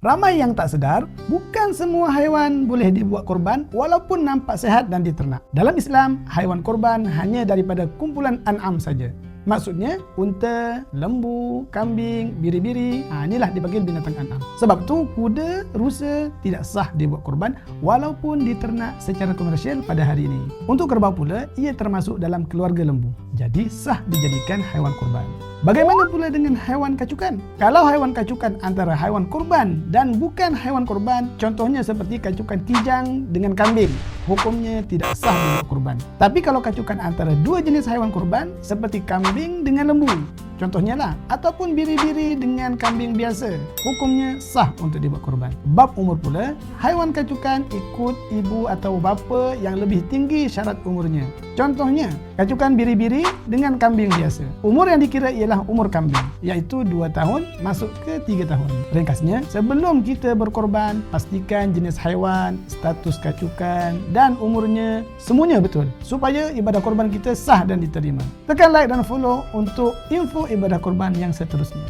Ramai yang tak sedar, bukan semua haiwan boleh dibuat korban walaupun nampak sehat dan diternak. Dalam Islam, haiwan korban hanya daripada kumpulan an'am saja. Maksudnya, unta, lembu, kambing, biri-biri, inilah dipanggil binatang an'am. Sebab tu, kuda, rusa tidak sah dibuat korban walaupun diternak secara komersial pada hari ini. Untuk kerbau pula, ia termasuk dalam keluarga lembu. Jadi, sah dijadikan haiwan korban. Bagaimana pula dengan haiwan kacukan? Kalau haiwan kacukan antara haiwan korban dan bukan haiwan korban, contohnya seperti kacukan kijang dengan kambing, hukumnya tidak sah dibuat korban. Tapi kalau kacukan antara dua jenis haiwan korban seperti kambing dengan lembu, contohnya lah, ataupun biri-biri dengan kambing biasa, hukumnya sah untuk dibuat korban. Bab umur pula, haiwan kacukan ikut ibu atau bapa yang lebih tinggi syarat umurnya. Contohnya, kacukan biri-biri dengan kambing biasa. Umur yang dikira ialah umur kambing, iaitu 2 tahun masuk ke 3 tahun. Ringkasnya, sebelum kita berkorban, pastikan jenis haiwan, status kacukan dan umurnya semuanya betul supaya ibadah korban kita sah dan diterima. Tekan like dan follow untuk info ibadah korban yang seterusnya.